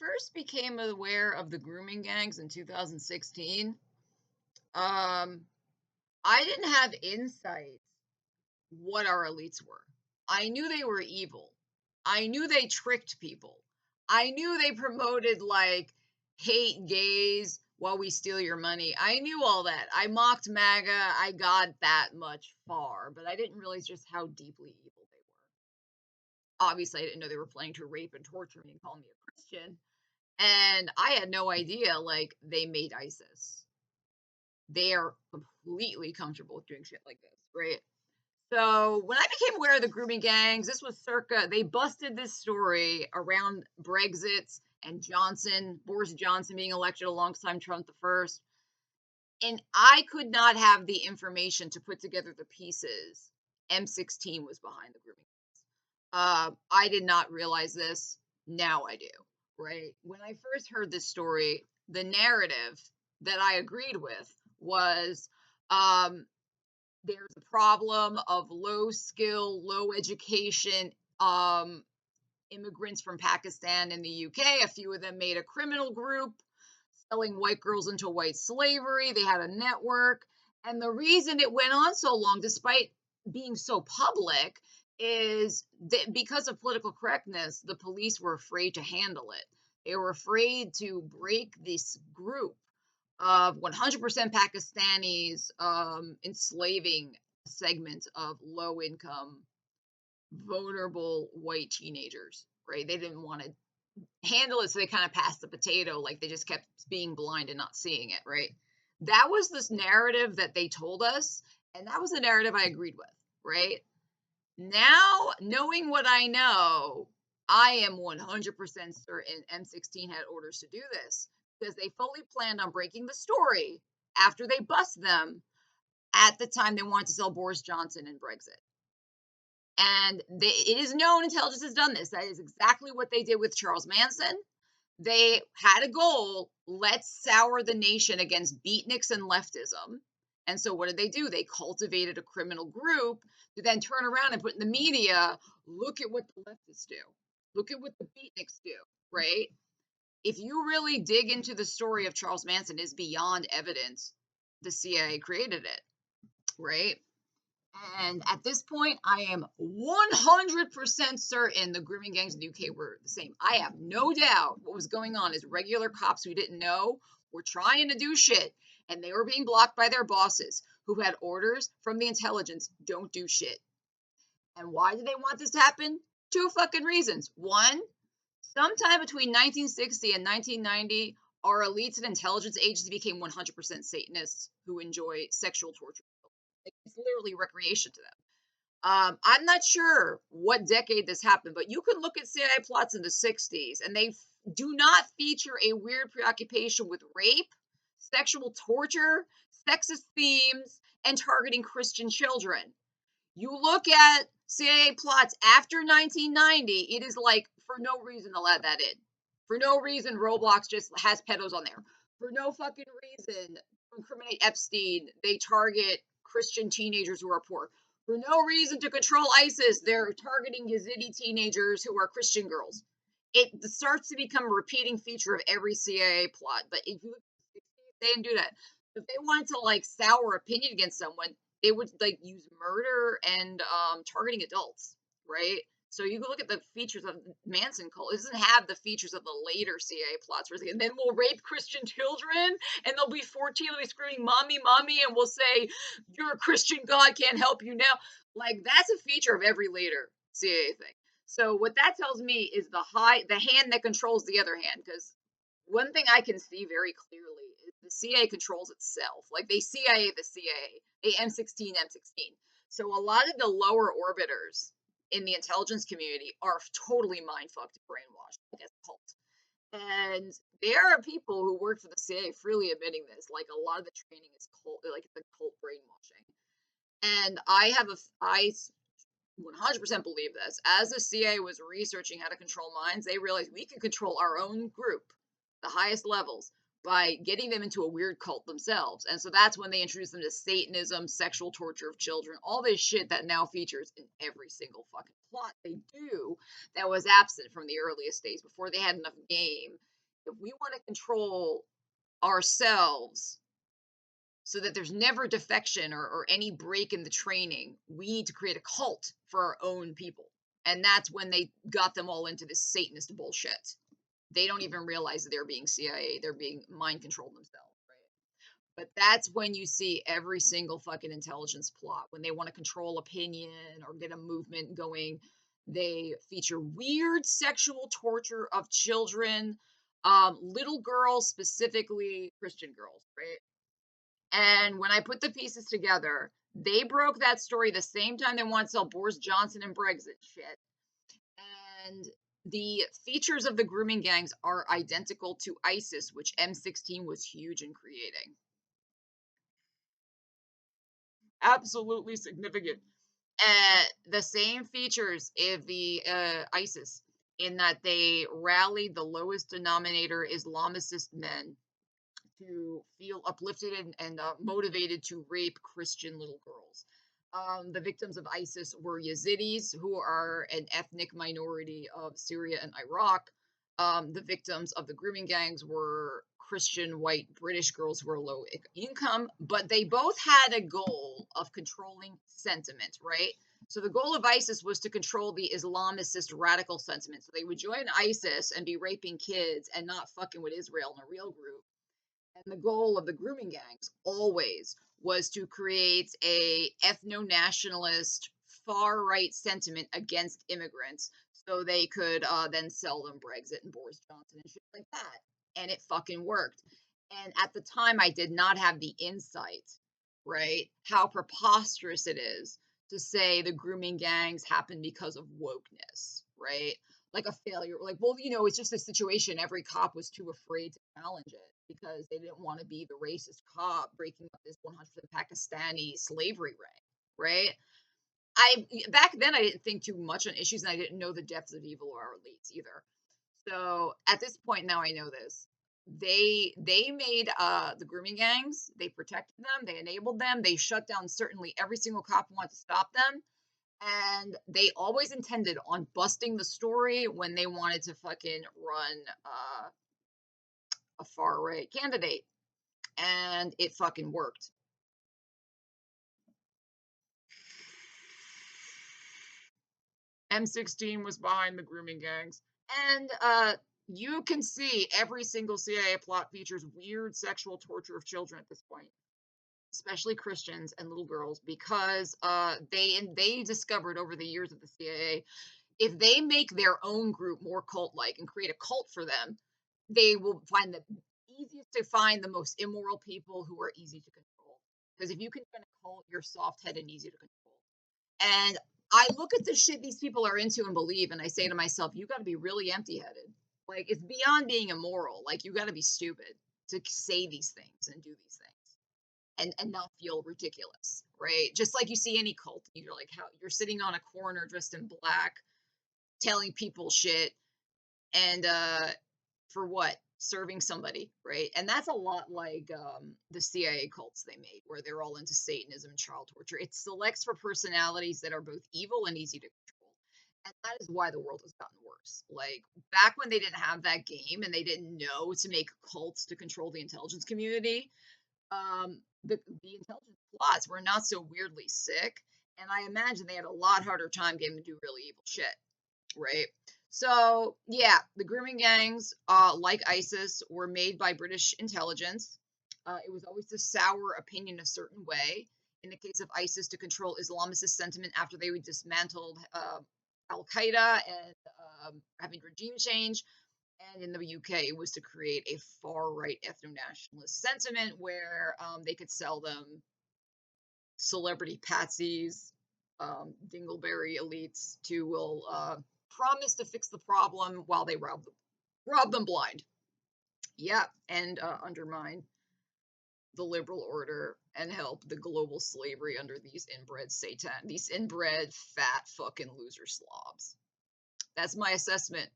first became aware of the grooming gangs in 2016, um, I didn't have insight what our elites were. I knew they were evil. I knew they tricked people. I knew they promoted like hate gays while we steal your money. I knew all that. I mocked MAGA. I got that much far, but I didn't realize just how deeply evil they were. Obviously, I didn't know they were planning to rape and torture me and call me a Christian. And I had no idea, like, they made ISIS. They are completely comfortable with doing shit like this, right? So when I became aware of the grooming gangs, this was circa, they busted this story around Brexit and Boris Johnson being elected alongside Trump the first. And I could not have the information to put together the pieces. M16 was behind the grooming. I did not realize this. Now I do, right? When I first heard this story, the narrative that I agreed with was um, there's a problem of low skill, low education immigrants from Pakistan and the UK. A few of them made a criminal group selling white girls into white slavery. They had a network. And the reason it went on so long, despite being so public, is that because of political correctness, the police were afraid to handle it. They were afraid to break this group of 100% Pakistanis enslaving segments of low income, vulnerable white teenagers, right? They didn't want to handle it, so they kind of passed the potato, like they just kept being blind and not seeing it, right? That was this narrative that they told us, and that was the narrative I agreed with, right? Now, knowing what I know, I am 100% certain M16 had orders to do this because they fully planned on breaking the story after they bust them at the time they wanted to sell Boris Johnson and Brexit. And it is known intelligence has done this. That is exactly what they did with Charles Manson. They had a goal, let's sour the nation against beatniks and leftism. And so what did they do? They cultivated a criminal group to then turn around and put in the media, look at what the leftists do. Look at what the beatniks do, right? If you really dig into the story of Charles Manson, is beyond evidence the CIA created it, right? And at this point, I am 100% certain the grooming gangs in the UK were the same. I have no doubt what was going on is regular cops who didn't know were trying to do shit, and they were being blocked by their bosses who had orders from the intelligence, don't do shit. And why did they want this to happen? Two fucking reasons. One, sometime between 1960 and 1990, our elites and intelligence agencies became 100% Satanists who enjoy sexual torture. It's literally recreation to them. I'm not sure what decade this happened, but you can look at CIA plots in the 60s, and they do not feature a weird preoccupation with rape, sexual torture, sexist themes, and targeting Christian children. You look at CIA plots after 1990, it is like, for no reason, they'll add that in. For no reason, Roblox just has pedos on there. For no fucking reason, to incriminate Epstein, they target Christian teenagers who are poor. For no reason to control ISIS, they're targeting Yazidi teenagers who are Christian girls. It starts to become a repeating feature of every CIA plot. But if you look at the 60s, they didn't do that. If they wanted to like sour opinion against someone, they would like use murder and targeting adults, right? So you can look at the features of Manson cult. It doesn't have the features of the later CIA plots, where and then we'll rape Christian children, and they'll be 14, they'll be screaming, "Mommy, mommy," and we'll say, "You're a Christian, God can't help you now." Like that's a feature of every later CIA thing. So what that tells me is the hand that controls the other hand, because one thing I can see very clearly is the CIA controls itself. Like they CIA the CIA, they M16, M16. So a lot of the lower orbiters in the intelligence community are totally mind fucked and brainwashed, like as a cult. And there are people who work for the CIA freely admitting this. Like a lot of the training is cult, like the cult brainwashing. And I 100% believe this. As the CIA was researching how to control minds, they realized we can control our own group, the highest levels, by getting them into a weird cult themselves. And so that's when they introduced them to Satanism, sexual torture of children, all this shit that now features in every single fucking plot they do that was absent from the earliest days before they had enough game. If we want to control ourselves so that there's never defection or any break in the training, we need to create a cult for our own people. And that's when they got them all into this Satanist bullshit. They don't even realize that they're being CIA. They're being mind controlled themselves, right? But that's when you see every single fucking intelligence plot. When they want to control opinion or get a movement going, they feature weird sexual torture of children, little girls, specifically Christian girls, right? And when I put the pieces together, they broke that story the same time they want to sell Boris Johnson and Brexit shit. And the features of the grooming gangs are identical to ISIS, which M16 was huge in creating. Absolutely significant. The same features of the ISIS in that they rallied the lowest denominator Islamicist men to feel uplifted and motivated to rape Christian little girls. The victims of ISIS were Yazidis, who are an ethnic minority of Syria and Iraq. The victims of the grooming gangs were Christian white British girls who are low income, but they both had a goal of controlling sentiment, right? So the goal of ISIS was to control the Islamicist radical sentiment. So they would join ISIS and be raping kids and not fucking with Israel in a real group. And the goal of the grooming gangs always was to create a ethno-nationalist far-right sentiment against immigrants so they could then sell them Brexit and Boris Johnson and shit like that. And it fucking worked. And at the time, I did not have the insight, right? How preposterous it is to say the grooming gangs happen because of wokeness, right? Like a failure. Like, well, it's just a situation. Every cop was too afraid to challenge it because they didn't want to be the racist cop breaking up this 100% Pakistani slavery ring, right? I back then I didn't think too much on issues and I didn't know the depths of evil or our elites either. So at this point now I know this. They made the grooming gangs, they protected them, they enabled them, they shut down certainly every single cop who wanted to stop them. And they always intended on busting the story when they wanted to fucking run a far right candidate. And it fucking worked. M16 was behind the grooming gangs. And you can see every single CIA plot features weird sexual torture of children at this point, especially Christians and little girls, because they discovered over the years of the CIA, if they make their own group more cult-like and create a cult for them, they will find the easiest to find the most immoral people who are easy to control. Because if you can find a cult, you're soft-headed and easy to control. And I look at the shit these people are into and believe, and I say to myself, you got to be really empty-headed. Like, it's beyond being immoral. Like, you got to be stupid to say these things and do these things and not feel ridiculous, right? Just like you see any cult, you're like, how you're sitting on a corner dressed in black, telling people shit, and for what? Serving somebody, right? And that's a lot like the CIA cults they made, where they're all into Satanism and child torture. It selects for personalities that are both evil and easy to control. And that is why the world has gotten worse. Like back when they didn't have that game and they didn't know to make cults to control the intelligence community, the intelligence plots were not so weirdly sick. And I imagine they had a lot harder time getting to do really evil shit, right? So yeah, the grooming gangs, like ISIS, were made by British intelligence. It was always to sour opinion a certain way. In the case of ISIS, to control Islamicist sentiment after they dismantled Al Qaeda and having regime change. And in the UK, it was to create a far right ethno nationalist sentiment where they could sell them celebrity patsies, dingleberry elites who will promise to fix the problem while they rob them blind. Yeah, and undermine the liberal order and help the global slavery under these inbred fat fucking loser slobs. That's my assessment.